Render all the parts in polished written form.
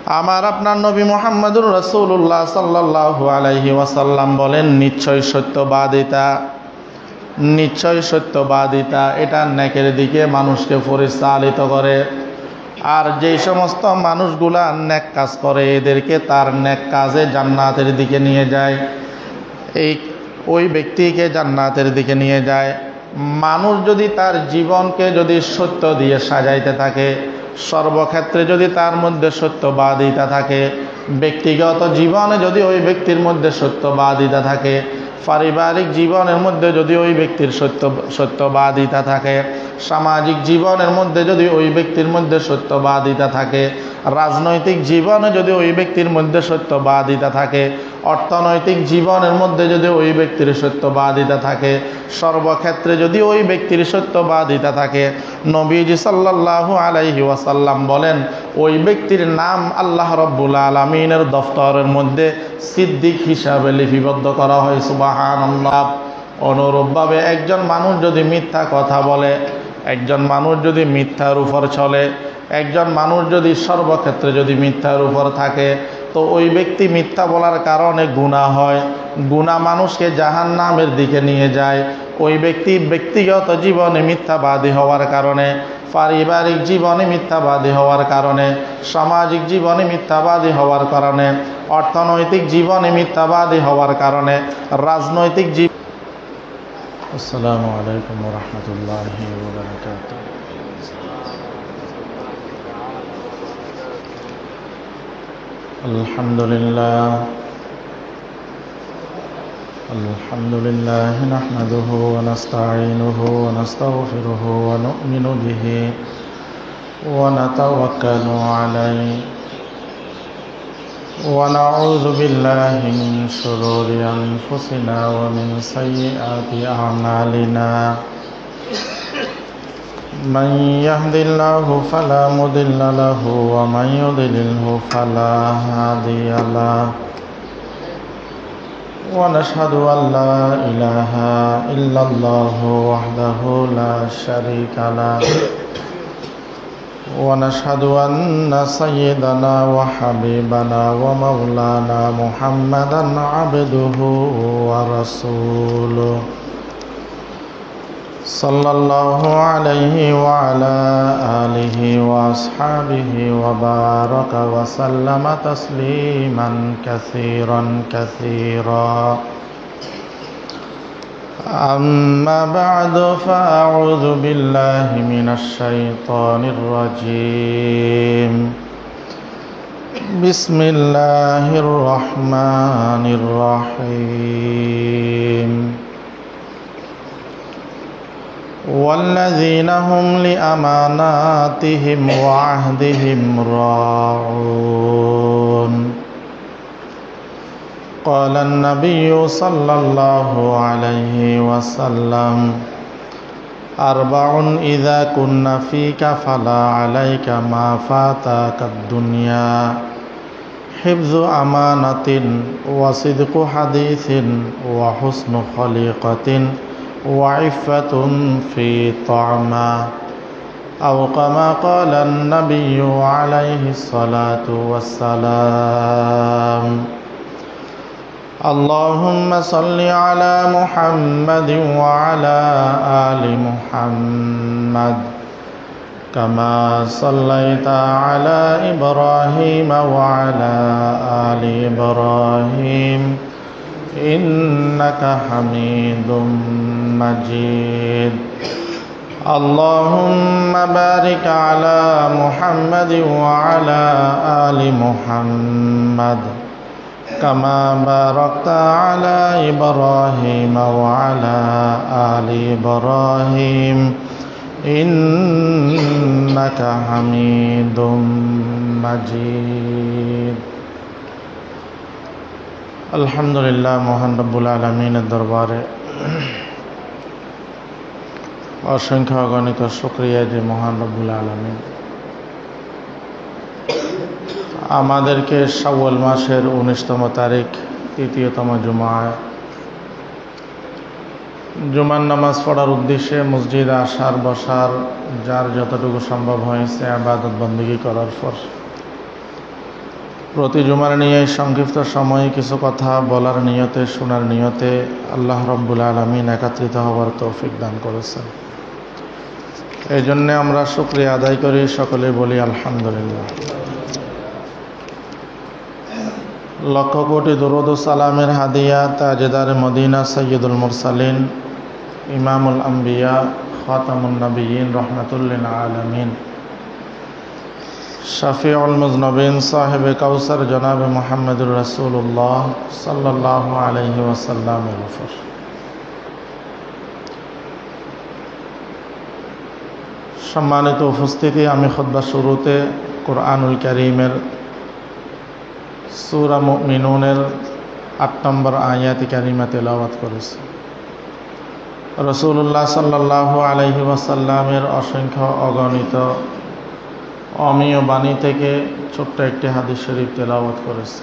আমার আপনার নবী মুহাম্মদুর রাসূলুল্লাহ সাল্লাল্লাহু আলাইহি ওয়াসাল্লাম বলেন, নিশ্চয় সত্যবাদিতা এটা নেকের দিকে মানুষকে পরিচালিত করে। আর যেই সমস্ত মানুষগুলা নেক কাজ করে এদেরকে তার নেক কাজে জান্নাতের দিকে নিয়ে যায়, ওই ব্যক্তিকে জান্নাতের দিকে নিয়ে যায়। মানুষ যদি তার জীবনকে যদি সত্য দিয়ে সাজাইতে থাকে, সর্বক্ষেত্রে যদি তার মধ্যে সত্যবাদিতা থাকে, ব্যক্তিগত জীবনে যদি ওই ব্যক্তির মধ্যে সত্যবাদিতা থাকে, পারিবারিক জীবনের মধ্যে যদি ওই ব্যক্তির সত্যবাদিতা থাকে, সামাজিক জীবনের মধ্যে যদি ওই ব্যক্তির মধ্যে সত্যবাদিতা থাকে, রাজনৈতিক জীবনে যদি ওই ব্যক্তির মধ্যে সত্যবাদিতা থাকে, অর্থনৈতিক জীবনের মধ্যে যদি ওই ব্যক্তির সত্যবাদিতা থাকে, সর্বক্ষেত্রে যদি ওই ব্যক্তির সত্যবাদিতা থাকে, নবীজি সাল্লাল্লাহু আলাইহি ওয়াসাল্লাম বলেন ওই ব্যক্তির নাম আল্লাহ রাব্বুল আলামিনের দফতরের মধ্যে সিদ্দিক হিসাবে লিপিবদ্ধ করা হয়। সুবহানাল্লাহ। অনুরূপভাবে একজন মানুষ যদি মিথ্যা কথা বলে, একজন মানুষ যদি মিথ্যার উপর চলে, একজন মানুষ যদি সর্বক্ষেত্রে যদি মিথ্যার উপর থাকে, তো ওই ব্যক্তি মিথ্যা বলার কারণে গুনাহ হয়, গুনাহ মানুষকে জাহান্নামের দিকে নিয়ে যায়। ওই ব্যক্তি ব্যক্তিগত জীবনে মিথ্যাবাদী হওয়ার কারণে, পারিবারিক জীবনে মিথ্যাবাদী হওয়ার কারণে, সামাজিক জীবনে মিথ্যাবাদী হওয়ার কারণে, অর্থনৈতিক জীবনে মিথ্যাবাদী হওয়ার কারণে, রাজনৈতিক জীবন। আসসালামু আলাইকুম ওয়া রাহমাতুল্লাহি ওয়া বারাকাতুহু। আলহামদুলিল্লাহ নাহমাদুহু ওয়া নাস্তাঈনুহু ওয়া নাস্তাগফিরুহু ওয়া নু'মিনু বিহি ওয়া নাতাওয়াক্কালু আলাইহি ওয়া নাউযু বিল্লাহি মিন শুরুরি আনফুসিনা ওয়া মিন সাইয়্যাতি আ'মালিনা। من يهد الله فلا مضل له ومن يضلله فلا هادي له ونشهد أن لا إله إلا الله وحده لا شريك له ونشهد أن سيدنا وحبيبنا ومولانا محمدا عبده ورسوله صلى الله عليه وعلى آله وأصحابه وبارك وسلم تسليما كثيرا كثيرا. أما بعد فأعوذ بالله من الشيطان الرجيم. بسم الله الرحمن الرحيم. والذين هم لأماناتهم وعهدهم راعون. قال النبي صلى الله عليه وسلم: أربع إذا كن فيك فلا عليك ما فاتك الدنيا: حفظ أمانة وصدق حديث وحسن خليقة وعفة في طعمة، أو كما قال النبي عليه الصلاة والسلام. اللهم صل على محمد وعلى آل محمد كما صليت على إبراهيم وعلى آل إبراهيم إنك حميد مجيد. اللهم بارك على محمد وعلى آل محمد كما باركت على إبراهيم وعلى آل إبراهيم إنك حميد مجيد. আলহামদুলিল্লাহ, মহান রব্বুল আলামিনের দরবারে অসংখ্য অগণিত শুকরিয়া যে মহান রব্বুল আলামিন আমাদেরকে শাওয়াল মাসের 19তম তারিখ তৃতীয়তম জুমার নামাজ পড়ার উদ্দেশ্যে মসজিদে আসার বসার যার যতটুকু সম্ভব হয়েছে ইবাদত বন্দেগী করার পর প্রতি জুমার নিয়ে সংক্ষিপ্ত সময়ে কিছু কথা বলার নিয়তে, শোনার নিয়তে আল্লাহ রাব্বুল আলামিন একত্রিত হওয়ার তৌফিক দান করেছেন। এই জন্যে আমরা শুকরিয়া আদায় করি, সকলে বলি আলহামদুলিল্লাহ। লক্ষ কোটি দুরূদ ও সালামের হাদিয়া তাজেদার মদিনা সৈয়দুল মুরসালিন ইমামুল আম্বিয়া খাতামুন নবিয়্যিন রাহমাতুল লিল আলামিন শাফিউল মুজনবিন সাহেবে কাউসার জনাব মুহাম্মদুর রাসূলুল্লাহ সাল্লাল্লাহু আলাইহি ওয়াসাল্লামের উপর সম্মানিত উপস্থিতি, আমি খুতবা শুরুতে কুরআনুল কারীমের সূরা মুমিনুনের ৮ নম্বর আয়াত কারিমা তেলাওয়াত করেছি। রাসূলুল্লাহ সাল্লাল্লাহু আলাইহি ওয়াসাল্লামের অসংখ্য অগণিত অমীয় বাণী থেকে ছোট্ট একটি হাদিস শরীফ তেলাওয়াত করেছে।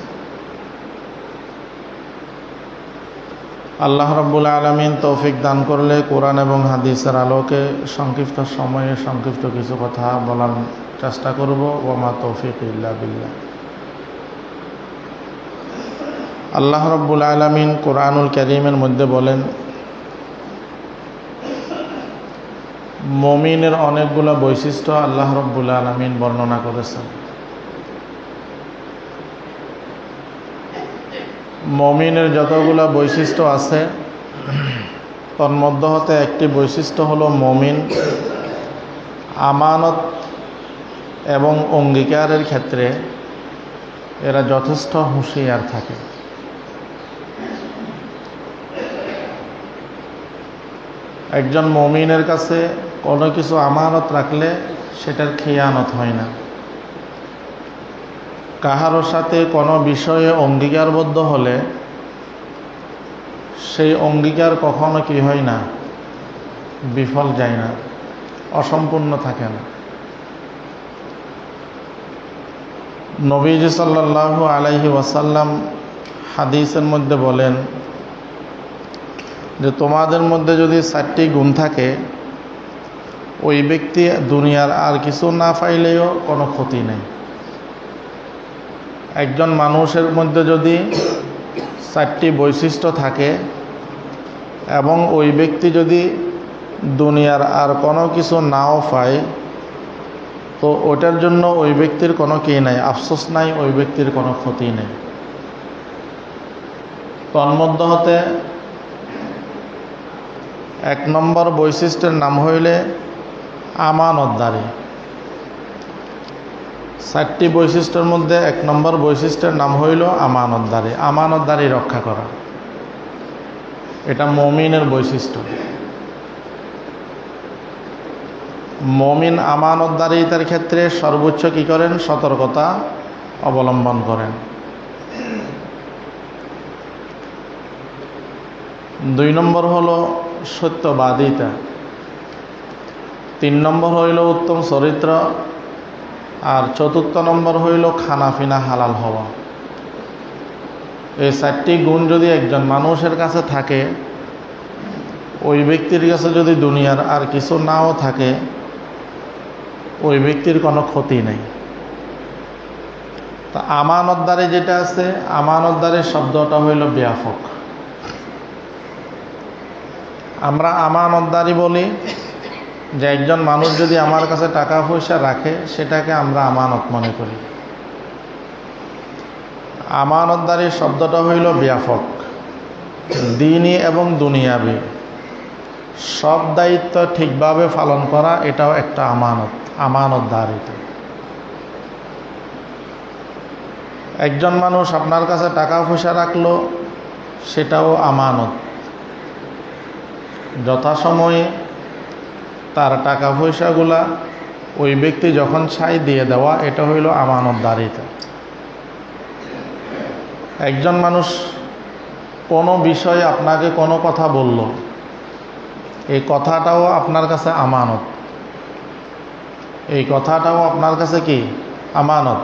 আল্লাহ রাব্বুল আলামিন তৌফিক দান করলে কোরআন এবং হাদিসের আলোকে সংক্ষিপ্ত সময়ে সংক্ষিপ্ত কিছু কথা বলার চেষ্টা করব। ওয়া মা তৌফিক ইল্লা বিল্লাহ। আল্লাহ রাব্বুল আলামিন কোরআনুল কারীমের মধ্যে বলেন, মুমিনের অনেকগুলো বৈশিষ্ট্য আল্লাহ রাব্বুল আলামিন বর্ণনা করেছেন। মুমিনের যতগুলো বৈশিষ্ট্য আছে তার মধ্য হতে একটি বৈশিষ্ট্য হলো মুমিন আমানত এবং অঙ্গীকারের ক্ষেত্রে এরা যথেষ্ট হুঁশিয়ার থাকে। একজন মুমিনের কাছে কোনো কিছু আমানত রাখলে সেটার খেয়ানত হয় না। কাহারোর সাথে কোনো বিষয়ে অঙ্গীকারবদ্ধ হলে সেই অঙ্গীকার কখনো কি হয় না, বিফল যায় না, অসম্পূর্ণ থাকে না। নবীজি সাল্লাল্লাহু আলাইহি ওয়াসাল্লাম হাদিসের মধ্যে বলেন যে তোমাদের মধ্যে যদি 4টি গুণ থাকে, ওই ব্যক্তি দুনিয়ার আর কিছু না পাইলেও কোনো ক্ষতি নেই। একজন মানুষের মধ্যে যদি 4টি বৈশিষ্ট্য থাকে এবং ওই ব্যক্তি যদি দুনিয়ার আর কোনো কিছু নাও পায়, তো ওটার জন্য ওই ব্যক্তির কোনো কি নাই, আফসোস নাই, ওই ব্যক্তির কোনো ক্ষতি নেই। তন্মধ্য হতে 1 নম্বর বৈশিষ্ট্যের নাম হইলে আমানতদারি। 4টি বৈশিষ্ট্যের মধ্যে 1 নম্বর বৈশিষ্ট্যের নাম হইল আমানতদারি। আমানতদারি রক্ষা করা, এটা মুমিনের বৈশিষ্ট্য। মুমিন আমানতদারিতার ক্ষেত্রে সর্বোচ্চ কি করেন, সতর্কতা অবলম্বন করেন। 2 নম্বর হলো সত্যবাদিতা। 3 নম্বর হইল উত্তম চরিত্র। আর 4র্থ নম্বর হইল খানাফিনা হালাল হওয়া। এই 4টি গুণ যদি একজন মানুষের কাছে থাকে, ওই ব্যক্তির কাছে যদি দুনিয়ার আর কিছু নাও থাকে, ওই ব্যক্তির কোনো ক্ষতি নেই। তা আমানতদারি যেটা আছে, আমানতদারির শব্দটা হইল ব্যাপক। আমরা আমানতদারি বলি যে একজন মানুষ যদি আমার কাছে টাকা পয়সা রাখে, সেটাকে আমরা আমানত মনে করি। আমানতদারির শব্দটা হইল ব্যাপক, দ্বীনি এবং দুনিয়াবি সব দায়িত্ব ঠিকভাবে পালন করা, এটাও একটা আমানত, আমানতদারিতা। একজন মানুষ আপনার কাছে টাকা পয়সা রাখলো, সেটাও আমানত। যথাসময়ে তার টাকা পয়সাগুলা ওই ব্যক্তি যখন চাই দিয়ে দেওয়া, এটা হইল আমানতদারিতা। একজন মানুষ কোনো বিষয়ে আপনাকে কোনো কথা বলল, এই কথাটাও আপনার কাছে আমানত। এই কথাটাও আপনার কাছে কি, আমানত।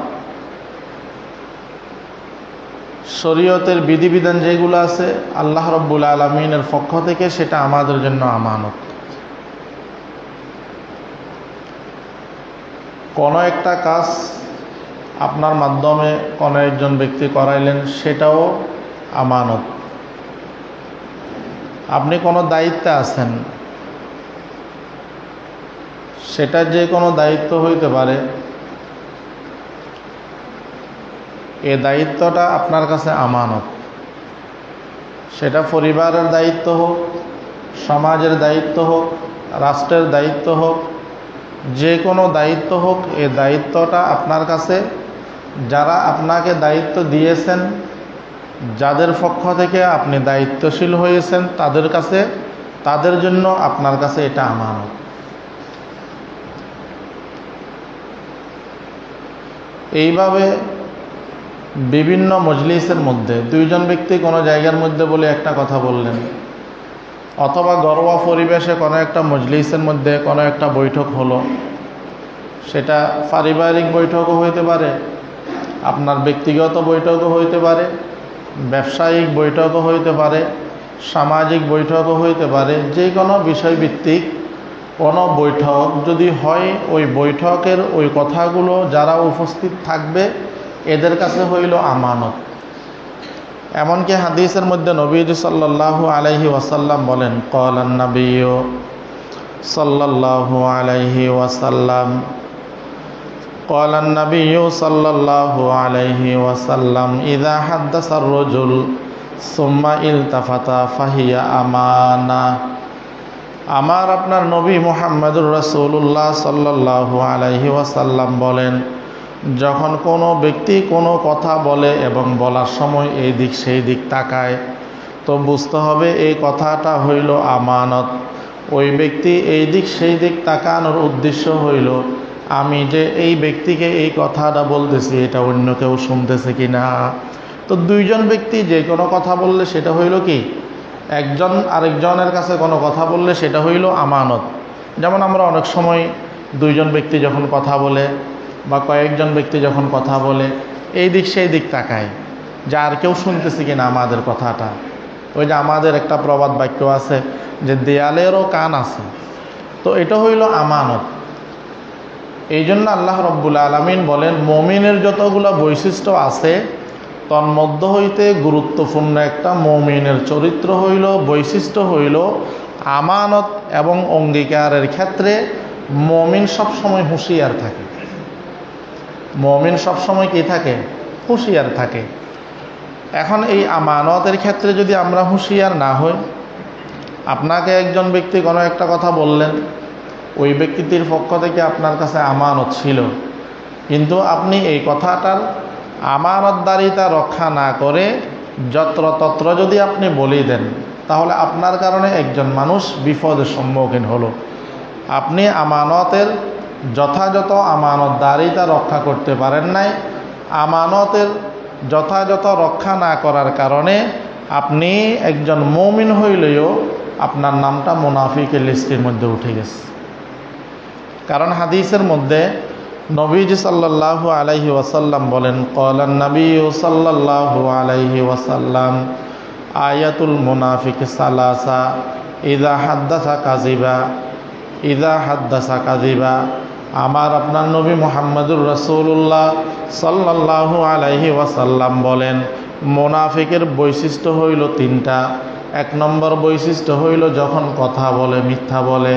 শরীয়তের বিধিবিধান যেগুলো আছে আল্লাহ রাব্বুল আলামিনের পক্ষ থেকে, সেটা আমাদের জন্য আমানত। কোনো একটা কাজ আপনার মাধ্যমে কোনো একজন ব্যক্তি করাইলেন, সেটাও আমানত। আপনি কোনো দায়িত্বে আছেন, সেটা যে কোনো দায়িত্ব হইতে পারে, এই দায়িত্বটা আপনার কাছে আমানত। সেটা পরিবারের দায়িত্ব হোক, সমাজের দায়িত্ব হোক, রাষ্ট্রের দায়িত্ব হোক, যে কোনো দায়িত্ব হোক, এই দায়িত্বটা আপনার কাছে যারা আপনাকে দায়িত্ব দিয়েছেন, যাদের পক্ষ থেকে আপনি দায়িত্বশীল হয়েছেন, তাদের জন্য আপনার কাছে এটা আমানত। এইভাবে বিভিন্ন মজলিসের মধ্যে দুইজন ব্যক্তি কোনো জায়গার মধ্যে বলে একটা কথা বললেন, অথবা ঘরোয়া পরিবেশে কোনো একটা মজলিসের মধ্যে কোনো একটা বৈঠক হলো, সেটা পারিবারিক বৈঠকও হইতে পারে, আপনার ব্যক্তিগত বৈঠকও হইতে পারে, ব্যবসায়িক বৈঠকও হইতে পারে, সামাজিক বৈঠকও হইতে পারে। যে কোনো বিষয়ভিত্তিক কোনো বৈঠক যদি হয়, ওই বৈঠকের ওই কথাগুলো যারা উপস্থিত থাকবে এদের কাছে হইল আমানত। এমনকি হাদিসের মধ্যে নবীজি সাল্লাল্লাহু আলাইহি ওয়াসাল্লাম বলেন, ক্বালান নাবিয়্যু সাল্লাল্লাহু আলাইহি ওয়াসাল্লাম, ক্বালান নাবিয়্যু সাল্লাল্লাহু আলাইহি ওয়াসাল্লাম, ইযা হাদ্দাসার রাজুল সুম্মা ইলতাফাতা ফাহিয়া আমানা। আমার আপনার নবী মুহাম্মদুর রাসূলুল্লাহ সাল্লাল্লাহু আলাইহি ওয়াসাল্লাম বলেন, যখন কোনো ব্যক্তি কোনো কথা বলে এবং বলার সময় এই দিক সেই দিক তাকায়, তো বুঝতে হবে এই কথাটা হইল আমানত। ওই ব্যক্তি এই দিক সেই দিক তাকানোর উদ্দেশ্য হইল, আমি যে এই ব্যক্তিকে এই কথাটা বলতেছি এটা অন্য কেউ শুনতেছে কিনা। তো দুইজন ব্যক্তি যে কোনো কথা বললে সেটা হইল কি, একজন আরেকজনের কাছে কোনো কথা বললে সেটা হইল আমানত। যেমন আমরা অনেক সময় দুইজন ব্যক্তি যখন কথা বলে বা কয়েকজন ব্যক্তি যখন কথা বলে, এই দিক সেই দিক তাকায় যে আর কেউ শুনতেছে কিনা আমাদের কথাটা। ওই যে আমাদের একটা প্রবাদ বাক্য আছে যে দেয়ালেরও কান আছে, তো এটা হইল আমানত। এই জন্য আল্লাহ রব্বুল আলামিন বলেন, মুমিনের যতগুলো বৈশিষ্ট্য আছে তন্মধ্য হইতে গুরুত্বপূর্ণ একটা মুমিনের চরিত্র হইল, বৈশিষ্ট্য হইল আমানত। এবং অঙ্গীকারের ক্ষেত্রে মুমিন সবসময় হুঁশিয়ার থাকে। মুমিন সবসময় কি থাকে? হুঁশিয়ার থাকে। এখন এই আমানতের ক্ষেত্রে যদি আমরা হুঁশিয়ার না হই, আপনাকে একজন ব্যক্তি কোনো একটা কথা বললেন, ওই ব্যক্তিটির পক্ষ থেকে আপনার কাছে আমানত ছিল, কিন্তু আপনি এই কথাটার আমানতদারিতা রক্ষা না করে যত্রতত্র যদি আপনি বলে দেন, তাহলে আপনার কারণে একজন মানুষ বিপদের সম্মুখীন হলো। আপনি আমানতের যথাযথ আমানতদারিতা রক্ষা করতে পারেন নাই। আমানতের যথাযথ রক্ষা না করার কারণে আপনি একজন মুমিন হইলেও আপনার নামটা মুনাফিকের লিস্টের মধ্যে উঠে গেছে। কারণ হাদিসের মধ্যে নবীজি সাল্লাল্লাহু আলাইহি ওয়াসাল্লাম বলেন, ক্বালান নাবিয়্যু সাল্লাল্লাহু আলাইহি ওয়াসাল্লাম, আয়াতুল মুনাফিক সালাসা, ইযা হাদ্দাসা কাযিবা, ইযা হাদ্দাসা কাযিবা। আমার আপনার নবী মুহাম্মদুর রাসূলুল্লাহ সাল্লাল্লাহু আলাইহি ওয়াসাল্লাম বলেন, মুনাফিকের বৈশিষ্ট্য হইল তিনটা। এক নম্বর বৈশিষ্ট্য হইল যখন কথা বলে মিথ্যা বলে।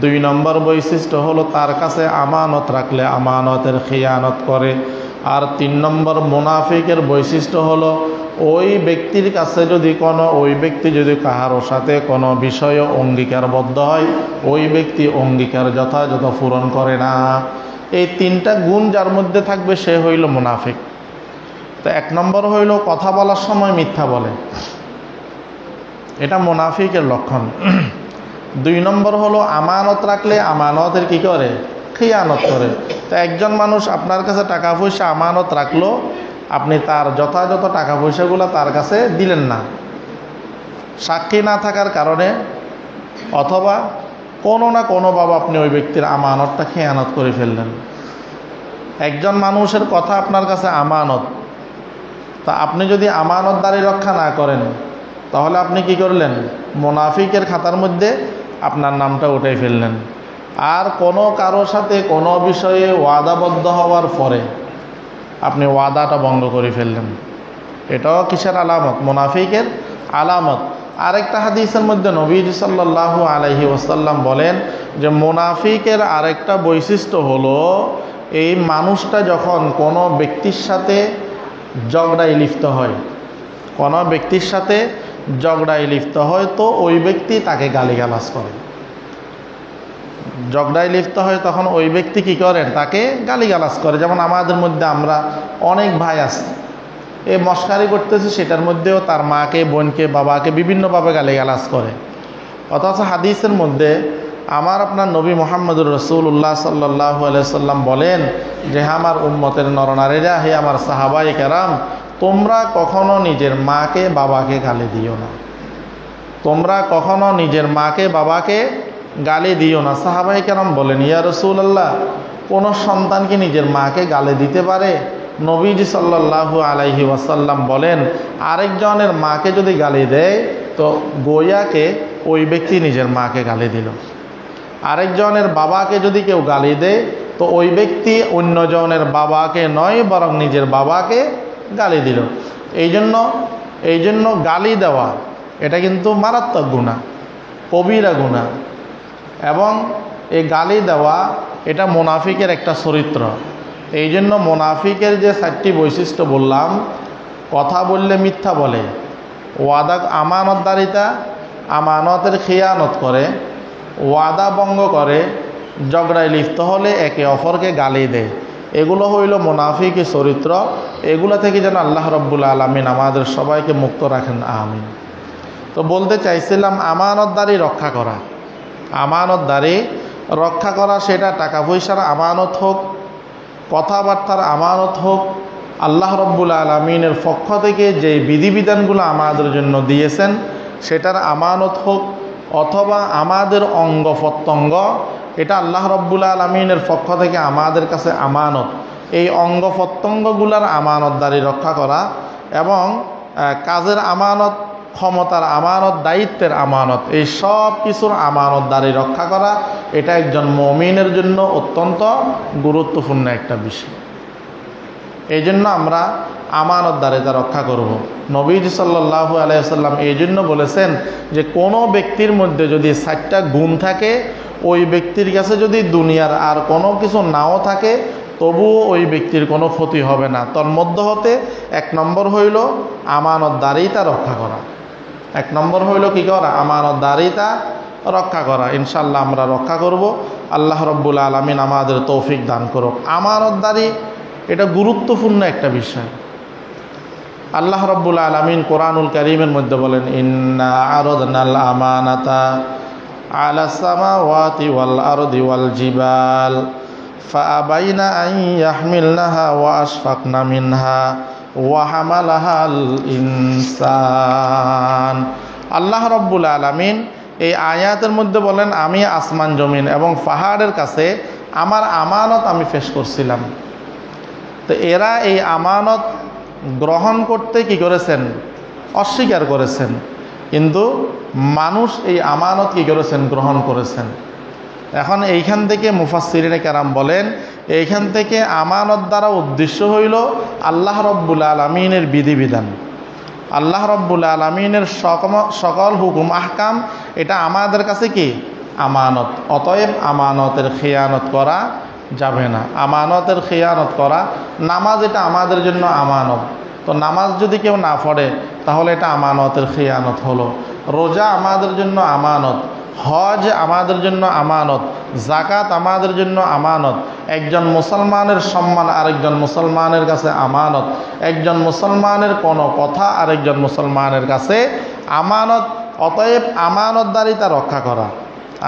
দুই নম্বর বৈশিষ্ট্য হলো তার কাছে আমানত রাখলে আমানতের খিয়ানত করে। আর তিন নম্বর মুনাফিকের বৈশিষ্ট্য হলো ওই ব্যক্তির কাছে যদি ওই ব্যক্তি যদি কাহারও সাথে কোনো বিষয়ে অঙ্গীকারবদ্ধ হয়, ওই ব্যক্তি অঙ্গীকার যথাযথ পূরণ করে না। এই তিনটা গুণ যার মধ্যে থাকবে সে হইল মুনাফিক। তো এক নম্বর হইল কথা বলার সময় মিথ্যা বলে, এটা মুনাফিকের লক্ষণ। দুই নম্বর হলো আমানত রাখলে আমানতের কি করে? খিয়ানত করে। তো একজন মানুষ আপনার কাছে টাকা পয়সা আমানত রাখলো, আপনি তার যথাযথ টাকা পয়সাগুলো তার কাছে দিলেন না, সাক্ষী না থাকার কারণে, অথবা কোনো না কোনোভাবে আপনি ওই ব্যক্তির আমানতটা খেয়ানত করে ফেললেন। একজন মানুষের কথা আপনার কাছে আমানত, তা আপনি যদি আমানতদারি রক্ষা না করেন, তাহলে আপনি কি করলেন? মুনাফিকের খাতার মধ্যে আপনার নামটা উঠাই ফেললেন। আর কোনো কারোর সাথে কোনো বিষয়ে ওয়াদাবদ্ধ হওয়ার পরে আপনি ওয়াদাটা ভঙ্গ করে ফেললেন। এটাও কিসের আলামত? মুনাফিকের আলামত। আরেকটা হাদিসের মধ্যে নবীজি সাল্লাল্লাহু আলাইহি ওয়াসাল্লাম বলেন যে মুনাফিকের আরেকটা বৈশিষ্ট্য হলো এই মানুষটা যখন কোনো ব্যক্তির সাথে ঝগড়ায় লিপ্ত হয়, কোনো ব্যক্তির সাথে ঝগড়ায় লিপ্ত হয় তো ওই ব্যক্তি তাকে গালিগালাজ করে। ঝগড়ায় লিপ্ত হয় তখন ওই ব্যক্তি কি করেন? তাকে গালিগালাজ করে। যেমন আমাদের মধ্যে আমরা অনেক ভাই আছে, এ মস্কারি করতেছে, সেটার মধ্যেও তার মাকে, বোনকে, বাবাকে বিভিন্নভাবে গালিগালাজ করে। অথচ হাদিসের মধ্যে আমার আপনার নবী মুহাম্মদুর রাসূলুল্লাহ সাল্লাল্লাহু আলাইহি সাল্লাম বলেন যে আমার উম্মতের নরনারীরা, হে আমার সাহাবায়ে কেরাম, তোমরা কখনো নিজের মাকে বাবাকে গালি দিও না। তোমরা কখনো নিজের মাকে বাবাকে গালি দিও না। সাহাবায়ে কেরাম বলেন, ইয়া রাসূলুল্লাহ, কোন সন্তান কি নিজের মাকে গালি দিতে পারে? নবীজি সাল্লাল্লাহু আলাইহি ওয়াসাল্লাম বলেন, আরেকজনের মাকে যদি গালি দেয় তো গোয়াকে ওই ব্যক্তি নিজের মাকে গালি দিল। আরেকজনের বাবাকে যদি কেউ গালি দেয় তো ওই ব্যক্তি অন্যজনের বাবাকে নয় বরং নিজের বাবাকে গালি দিল। এই জন্য গালি দেওয়া এটা কিন্তু মারাত্মক গুনাহ, কবিরা গুনাহ। এবং এই গালি দেওয়া এটা মুনাফিকের একটা চরিত্র। এই জন্য মুনাফিকের যে 4টি বৈশিষ্ট্য বললাম, কথা বললে মিথ্যা বলে, ওয়াদা আমানতদারিতা, আমানতের খিয়ানত করে, ওয়াদা ভঙ্গ করে, ঝগড়ায় লিপ্ত হলে একে অপরকে গালি দেয়। এগুলো হইল মুনাফিকের চরিত্র। এগুলো থেকে যেন আল্লাহ রাব্বুল আলামিন আমাদের সবাইকে মুক্ত রাখেন, আমিন। তো বলতে চাইছিলাম আমানতদারি রক্ষা করা। আমানতদারি রক্ষা করা, সেটা টাকা পয়সার আমানত হোক, কথাবার্তার আমানত হোক, আল্লাহ রাব্বুল আলামিনের পক্ষ থেকে যে বিধিবিধানগুলো আমাদের জন্য দিয়েছেন সেটার আমানত হোক, অথবা আমাদের অঙ্গ প্রত্যঙ্গ, এটা আল্লাহ রাব্বুল আলামিনের পক্ষ থেকে আমাদের কাছে আমানত। এই অঙ্গ প্রত্যঙ্গগুলোর আমানতদারি রক্ষা করা এবং কাজের আমানত, ক্ষমতার আমানত, দায়িত্বের আমানত, এই সব কিছুর আমানতদারি রক্ষা করা, এটা একজন মুমিনের জন্য অত্যন্ত গুরুত্বপূর্ণ একটা বিষয়। এই জন্য আমরা আমানতদারিতা রক্ষা করব। নবীজি সাল্লাল্লাহু আলাইহি ওয়াসাল্লাম এই জন্য বলেছেন যে কোনো ব্যক্তির মধ্যে যদি 4টা গুণ থাকে, ওই ব্যক্তির কাছে যদি দুনিয়ার আর কোনো কিছু নাও থাকে তবুও ওই ব্যক্তির কোনো ক্ষতি হবে না। তোর মধ্য হতে 1 নম্বর হইল আমানতদারিতা রক্ষা করা। 1 নম্বর হইল কি করা? আমানতদারিতা রক্ষা করা। ইনশাআল্লাহ আমরা রক্ষা করব। আল্লাহ রাব্বুল আলামিন আমাদের তৌফিক দান করুক। আমানতদারি এটা গুরুত্বপূর্ণ একটা বিষয়। আল্লাহ রাব্বুল আলামিন কোরআনুল কারীমের মধ্যে বলেন, ইন্না আরাদনাল আমানাতা আলাস সামাওয়াতি ওয়াল আরদি ওয়াল জিবাল ফাআবাইনা আন ইয়াহমিলনাহা ওয়া আশফাকনা মিনহা ওয়া হামালাহাল ইনসান। আল্লাহ রাব্বুল আলামিন এই আয়াতের মধ্যে বলেন, আমি আসমান জমিন এবং পাহাড়ের কাছে আমার আমানত আমি পেশ করছিলাম। তো এরা এই আমানত গ্রহণ করতে কি করেছেন? অস্বীকার করেছেন। কিন্তু মানুষ এই আমানত কি করেছেন? গ্রহণ করেছেন। এখন এইখান থেকে মুফাসসিরিনে কেরাম বলেন, এইখান থেকে আমানত দ্বারা উদ্দেশ্য হইল আল্লাহ রাব্বুল আলামিনের বিধিবিধান, আল্লাহ রাব্বুল আলামিনের সকল হুকুম আহকাম, এটা আমাদের কাছে কি? আমানত। অতএব আমানতের খেয়ানত করা যাবে না। আমানতের খেয়ানত করা, নামাজ এটা আমাদের জন্য আমানত, তো নামাজ যদি কেউ না পড়ে তাহলে এটা আমানতের খেয়ানত হলো। রোজা আমাদের জন্য আমানত, হজ আমাদের জন্য আমানত, যাকাত আমাদের জন্য আমানত। একজন মুসলমানের সম্মান আরেকজন মুসলমানের কাছে আমানত। একজন মুসলমানের কোনো কথা আরেকজন মুসলমানের কাছে আমানত। অতএব আমানতদারিতা রক্ষা করা,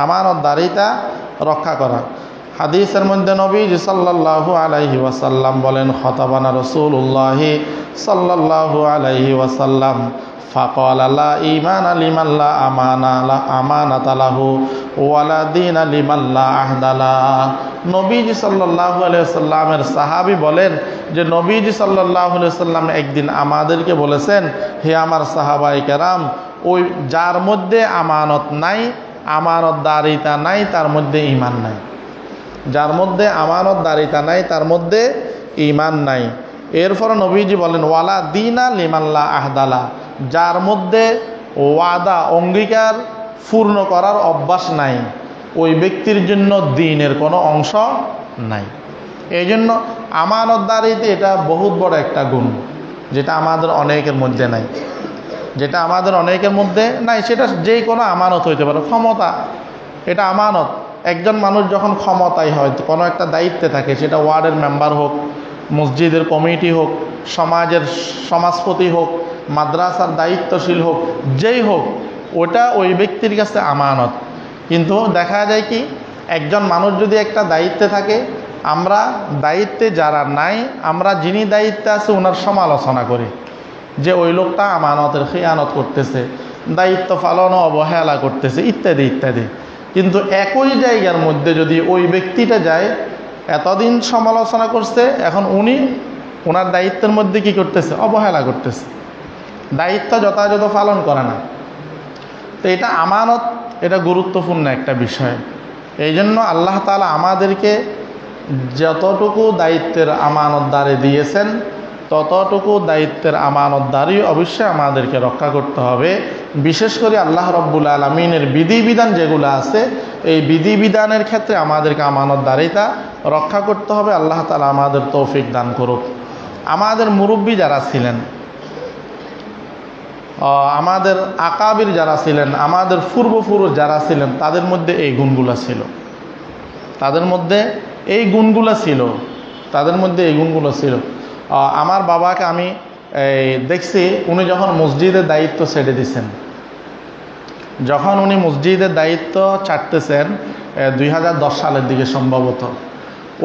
আমানতদারিতা রক্ষা করা। হাদিসের মধ্যে নবীজি সাল্লাল্লাহু আলাইহি ওয়াসাল্লাম বলেন, খতাবানা রাসূলুল্লাহ সাল্লাল্লাহু আলাইহি ওয়াসাল্লাম ফাকালা লা ঈমানা লিমান লা আমানাতা লাহু ওয়া লা দীনা লিমান লা আহদা লাহু। নবীজি সাল্লাল্লাহু আলাইহি ওয়াসাল্লামের সাহাবী বলেন যে নবীজি সাল্লাল্লাহু আলাইহি ওয়াসাল্লাম একদিন আমাদেরকে বলেছেন, হে আমার সাহাবায়ে কেরাম, ওই যার মধ্যে আমানত নাই, আমানতদারিতা নাই, তার মধ্যে ঈমান নাই। যার মধ্যে আমানতদারিতা নাই তার মধ্যে ঈমান নাই। এরপর নবীজি বলেন ওয়ালা দিনা লিমাল্লা আহদালা, যার মধ্যে ওয়াদা অঙ্গীকার পূর্ণ করার অভ্যাস নাই, ওই ব্যক্তির জন্য দিনের কোনো অংশ নাই। এই জন্য আমানতদারিতে এটা বহুত বড় একটা গুণ, যেটা আমাদের অনেকের মধ্যে নাই, যেটা আমাদের অনেকের মধ্যে নাই। সেটা যে কোনো আমানত হইতে পারে। ক্ষমতা, এটা আমানত। একজন মানুষ যখন ক্ষমতায় হয়, কোনো একটা দায়িত্বে থাকে, সেটা ওয়ার্ডের মেম্বার হোক, মসজিদের কমিটি হোক, সমাজের সমাজপতি হোক, মাদ্রাসার দায়িত্বশীল হোক, যেই হোক, ওটা ওই ব্যক্তির কাছে আমানত। কিন্তু দেখা যায় কি, একজন মানুষ যদি একটা দায়িত্বে থাকে, আমরা দায়িত্বে যারা নাই, আমরা যিনি দায়িত্বে আছে ওনার সমালোচনা করি যে ওই লোকটা আমানতের খেয়ানত করতেছে, দায়িত্ব পালনও অবহেলা করতেছে, ইত্যাদি ইত্যাদি। কিন্তু একই জায়গার মধ্যে যদি ওই ব্যক্তিটা যায়, এতদিন সমালোচনা করছে, এখন উনি ওনার দায়িত্বের মধ্যে কি করতেছে? অবহেলা করতেছে, দায়িত্ব যথাযথ পালন করে না। তো এটা আমানত, এটা গুরুত্বপূর্ণ একটা বিষয়। এই জন্য আল্লাহ তাআলা আমাদেরকে যতটুকু দায়িত্বের আমানতদারি দিয়েছেন, ততটুকু দায়িত্বের আমানতদারি অবশ্যই আমাদেরকে রক্ষা করতে হবে। বিশেষ করে আল্লাহ রাব্বুল আলামিনের বিধিবিধান যেগুলো আছে, এই বিধিবিধানের ক্ষেত্রে আমাদেরকে আমানতদারিতা রক্ষা করতে হবে। আল্লাহ তাআলা আমাদের তৌফিক দান করুক। আমাদের মুরব্বী যারা ছিলেন, আমাদের আকাবির যারা ছিলেন, আমাদের পূর্বপুরুষ যারা ছিলেন, তাদের মধ্যে এই গুণগুলো ছিল, তাদের মধ্যে এই গুণগুলো ছিল, তাদের মধ্যে এই গুণগুলো ছিল। আমার বাবাকে আমি দেখছি, উনি যখন মসজিদের দায়িত্ব ছেড়ে দিয়েছেন, যখন উনি মসজিদের দায়িত্ব ছাড়তেছেন 2010 সালের দিকে সম্ভবত,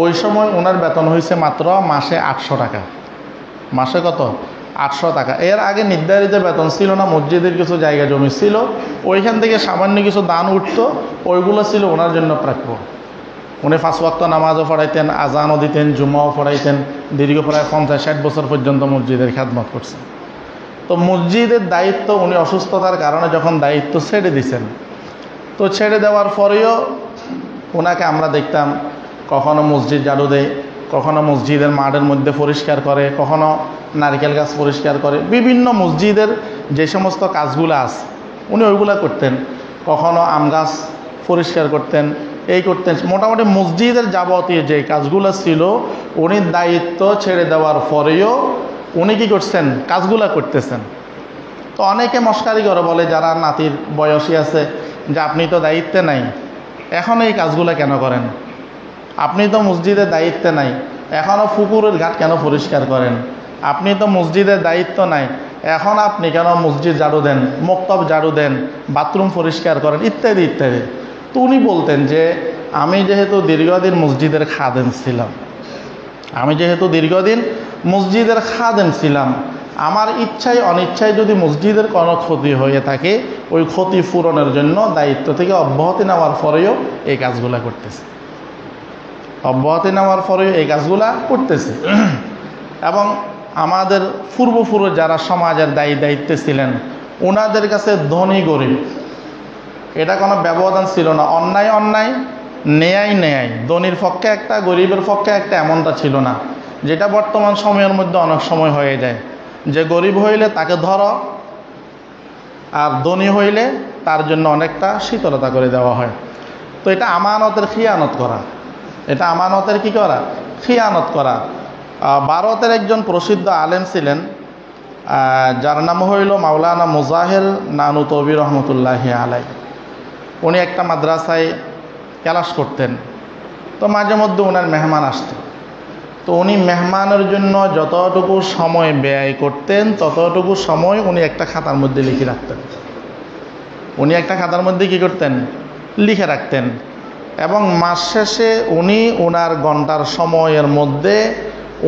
ওই সময় ওনার বেতন হয়েছে মাত্র মাসে 800 টাকা। মাসে কত? 800 টাকা। এর আগে নির্ধারিত বেতন ছিল না, মসজিদের কিছু জায়গা জমি ছিল, ওইখান থেকে সামান্য কিছু দান উঠতো, ওইগুলো ছিল ওনার জন্য প্রাপ্য। উনি 5 ওয়াক্ত নামাজও পড়াইতেন, আজানও দিতেন, জুমাও পড়াইতেন, দীর্ঘ প্রায় 50-60 বছর পর্যন্ত মসজিদের খেদমত করছেন। তো মসজিদের দায়িত্ব উনি অসুস্থতার কারণে যখন দায়িত্ব ছেড়ে দিয়েছেন, তো ছেড়ে দেওয়ার পরেও ওনাকে আমরা দেখতাম কখনো মসজিদ ঝাড়ু দেয়, কখনো মসজিদের মাঠের মধ্যে পরিষ্কার করে, কখনো নারকেল গাছ পরিষ্কার করে, বিভিন্ন মসজিদের যে সমস্ত কাজগুলো আছে উনি ওইগুলো করতেন। কখনো আম গাছ পরিষ্কার করতেন, এই করতেন। মোটামুটি মসজিদের যাবতীয় যে কাজগুলো ছিল, উনি দায়িত্ব ছেড়ে দেওয়ার পরেও উনি কি করছেন? কাজগুলো করতেছেন। তো অনেকে মস্কারি করে বলে, যারা নাতির বয়সী আছে, যে আপনি তো দায়িত্বে নাই, এখন এই কাজগুলো কেন করেন? আপনি তো মসজিদের দায়িত্বে নাই, এখনও পুকুরের ঘাট কেন পরিষ্কার করেন? আপনি তো মসজিদের দায়িত্ব নাই, এখন আপনি কেন মসজিদ ঝাড়ু দেন, মক্তব ঝাড়ু দেন, বাথরুম পরিষ্কার করেন, ইত্যাদি ইত্যাদি। তো উনি বলতেন যে আমি যেহেতু দীর্ঘদিন মসজিদের খাদেম ছিলাম, আমি যেহেতু দীর্ঘদিন মসজিদের খাদেম ছিলাম, আমার ইচ্ছায় অনিচ্ছায় যদি মসজিদের কোনো ক্ষতি হয়ে থাকে, ওই ক্ষতি পূরণের জন্য দায়িত্ব থেকে অব্যাহতি নেওয়ার পরেও এই কাজগুলা করতেছে, অব্যাহতি নেওয়ার পরেও এই কাজগুলা করতেছে। এবং আমাদের পূর্বপুরুষ যারা সমাজের দায়িত্বে ছিলেন, ওনাদের কাছে ধনী গরিব এটা কোনো ব্যবধান ছিল না। অন্যায় অন্যায়, ন্যায় ন্যায়, ধনীর পক্ষে একটা, গরিবের পক্ষে একটা, এমনটা ছিল না, যেটা বর্তমান সময়ের মধ্যে অনেক সময় হয়ে যায়, যে গরিব হইলে তাকে ধরো, আর ধনী হইলে তার জন্য অনেকটা শীতলতা করে দেওয়া হয়। তো এটা আমানতের খিয়ানত করা, এটা আমানতের কি করা? খিয়ানত করা। ভারতের একজন প্রসিদ্ধ আলেম ছিলেন, যার নাম হইল মাওলানা মুজাহির নানুতবি রহমতুল্লাহি আলাই। উনি একটা মাদ্রাসায় ক্লাস করতেন। তো মাঝে মধ্যে ওনার মেহমান আসতেন। তো উনি মেহমানের জন্য যতটুকু সময় ব্যয় করতেন, ততটুকু সময় উনি একটা খাতার মধ্যে লিখে রাখতেন। উনি একটা খাতার মধ্যে কি করতেন? লিখে রাখতেন। এবং মাস শেষে উনি ওনার ঘন্টার সময়ের মধ্যে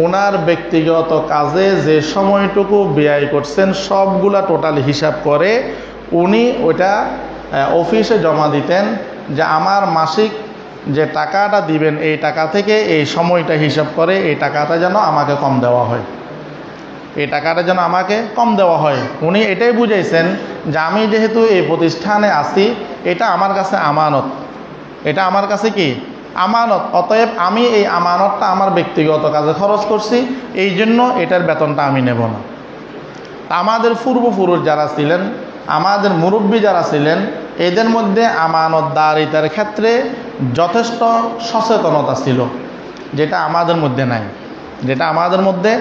ওনার ব্যক্তিগত কাজে যে সময়টুকু ব্যয় করছেন সবগুলা টোটাল হিসাব করে উনি ওটা অফিসে জমা দিতেন, যে আমার মাসিক যে টাকাটা দিবেন, এই টাকা থেকে এই সময়টা হিসাব করে এই টাকাটা যেন আমাকে কম দেওয়া হয়, এই টাকাটা যেন আমাকে কম দেওয়া হয়। উনি এটাই বুঝাইছেন যে আমি যেহেতু এই প্রতিষ্ঠানে আছি, এটা আমার কাছে আমানত, এটা আমার কাছে কি আমানত। অতএব আমি এই আমানতটা আমার ব্যক্তিগত কাজে খরচ করছি, এই জন্য এটার বেতনটা আমি নেব না। আমাদের পূর্বপুরুষ যারা ছিলেন, আমাদের মুরব্বী যারা ছিলেন, এদের মধ্যে আমানতদারিতার ক্ষেত্রে যথেষ্ট সচেতনতা ছিল, যেটা আমাদের মধ্যে নাই, যেটা আমাদের মধ্যে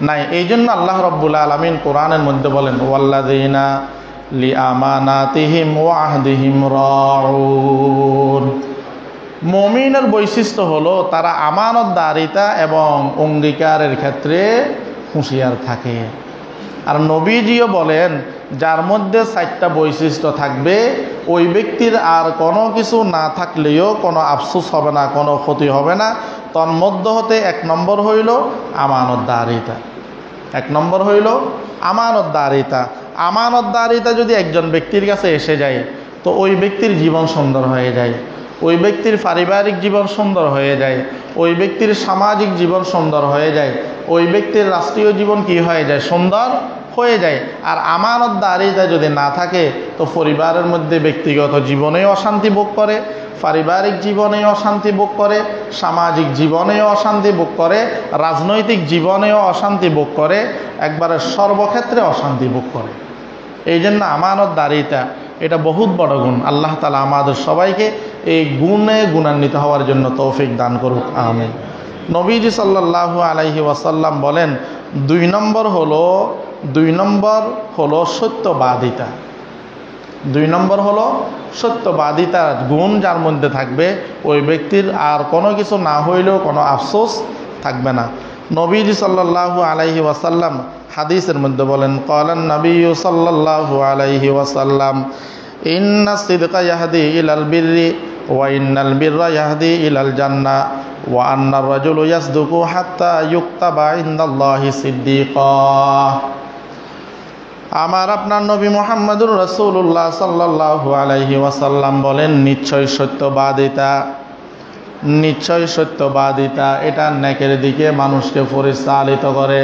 নাই। এই জন্য আল্লাহ রাব্বুল আলামিন কোরআনের মধ্যে বলেন, ওয়াল্লাযীনা লিআমানাতিহিম ওয়া আহদিহিম রাউন। মুমিনের বৈশিষ্ট্য হলো তারা আমানতদারিতা এবং অঙ্গীকারের ক্ষেত্রে হুঁশিয়ার থাকে। আর নবীজিও বলেন, যার মধ্যে 4টা বৈশিষ্ট্য থাকবে, ওই ব্যক্তির আর কোনো কিছু না থাকলেও কোনো আফসোস হবে না, কোনো ক্ষতি হবে না। তন্মধ্য হতে 1 নম্বর হইল আমানতদারিতা। 1 নম্বর হইল আমানতদারিতা। আমানতদারিতা যদি একজন ব্যক্তির কাছে এসে যায়, তো ওই ব্যক্তির জীবন সুন্দর হয়ে যায়, ওই ব্যক্তির পারিবারিক জীবন সুন্দর হয়ে যায়, ওই ব্যক্তির সামাজিক জীবন সুন্দর হয়ে যায়, ওই ব্যক্তির রাষ্ট্রীয় জীবন কি হয়ে যায়? সুন্দর হয়ে যায়। আর আমানতদারিতা যদি না থাকে, তো পরিবারের মধ্যে ব্যক্তিগত জীবনেও অশান্তি ভোগ করে, পারিবারিক জীবনেও অশান্তি ভোগ করে, সামাজিক জীবনেও অশান্তি ভোগ করে, রাজনৈতিক জীবনেও অশান্তি ভোগ করে, একবারে সর্বক্ষেত্রে অশান্তি ভোগ করে। এই জন্য আমানতদারিতা এটা বহুত বড় গুণ। আল্লাহ তাআলা আমাদের সবাইকে এই গুণে গুণান্বিত হওয়ার জন্য তৌফিক দান করুক, আমিন। নবীজি সাল্লাল্লাহু আলাইহি ওয়াসাল্লাম বলেন, 2 নম্বর হলো সত্যবাদিতা। 2 নম্বর হলো সত্যবাদিতা। গুণ যার মধ্যে থাকবে, ওই ব্যক্তির আর কোনো কিছু না হইলেও কোনো আফসোস থাকবে না। নবীজি সাল্লাল্লাহু আলাইহি ওয়াসাল্লাম হাদিসের মধ্যে বলেন, ক্বালান নবিয়্যু সাল্লাল্লাহু আলাইহি ওয়াসাল্লাম, ইন্নাস সিদকা ইয়াহদি ইলাল বিররি ওয়া ইন্নাল বিররা ইয়াহদি ইলাল জান্নাহ ওয়া আন্নার রাজুলু ইয়াসদুকু হাত্তা ইউকতাবা ইনদাল্লাহি সিদ্দিকা। আমার আপনার নবী মুহাম্মদুর রাসূলুল্লাহ সাল্লাল্লাহু আলাইহি ওয়াসাল্লাম বলেন, নিশ্চয় সত্যবাদিতা এটা নেকের দিকে মানুষকে পরিচালিত করে।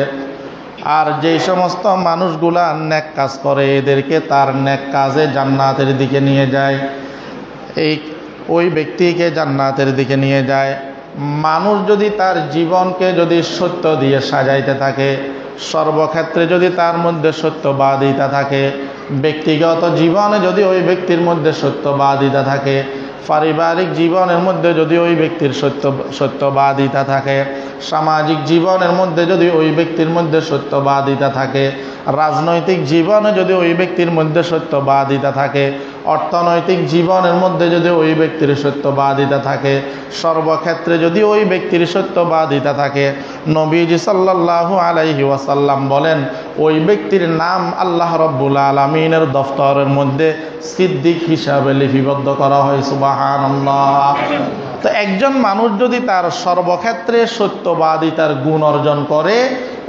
আর যেই সমস্ত মানুষগুলা নেক কাজ করে, এদেরকে তার নেক কাজে জান্নাতের দিকে নিয়ে যায়, ওই ব্যক্তিকে জান্নাতের দিকে নিয়ে যায়। মানুষ যদি তার জীবনকে যদি সত্য দিয়ে সাজাইতে থাকে, সর্বক্ষেত্রে যদি তার মধ্যে সত্যবাদিতা থাকে, ব্যক্তিগত জীবনে যদি ওই ব্যক্তির মধ্যে সত্যবাদিতা থাকে, পারিবারিক জীবনের মধ্যে যদি ওই ব্যক্তির সত্যবাদিতা থাকে, সামাজিক জীবনের মধ্যে যদি ওই ব্যক্তির মধ্যে সত্যবাদিতা থাকে, রাজনৈতিক জীবনে যদি ওই ব্যক্তির মধ্যে সত্যবাদিতা থাকে, অর্থনৈতিক জীবনের মধ্যে যদি ওই ব্যক্তির সত্যবাদিতা থাকে, সর্বক্ষেত্রে যদি ওই ব্যক্তির সত্যবাদিতা থাকে, নবীজি সাল্লাল্লাহু আলাইহি ওয়াসাল্লাম বলেন, ওই ব্যক্তির নাম আল্লাহ রাব্বুল আলামিনের দফতরের মধ্যে সিদ্দিক হিসাবে লিপিবদ্ধ করা হয়। সুবহানাল্লাহ। তো একজন মানুষ যদি তার সর্বক্ষেত্রে সত্যবাদিতার গুণ অর্জন করে,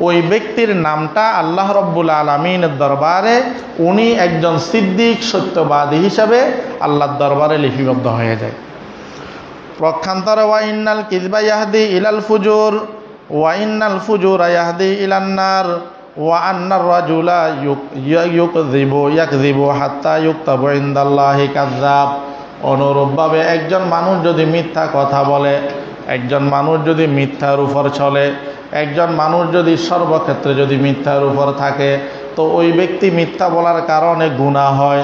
ওই ব্যক্তির নামটা আল্লাহ রাব্বুল আলামিনের দরবারে উনি একজন সিদ্দিক সত্যবাদী হিসাবে আল্লাহর দরবারে লিপিবদ্ধ হয়ে যায়। পক্ষান্তরে ওয়া ইন্নাল কিযবা ইয়াহদি ইলাল ফুজুর ওয়া ইন্নাল ফুজুরা ইয়াহদি ইলান নার ওয়া আন্নার রাজুলা ইয়াকযিবু হাত্তা ইউকতাবু ইনদাল্লাহি কাযযাব। অনুরূপভাবে একজন মানুষ যদি মিথ্যা কথা বলে, একজন মানুষ যদি মিথ্যার উপর চলে, একজন মানুষ যদি সর্বক্ষেত্রে যদি মিথ্যার উপর থাকে, তো ওই ব্যক্তি মিথ্যা বলার কারণে গুনাহ হয়,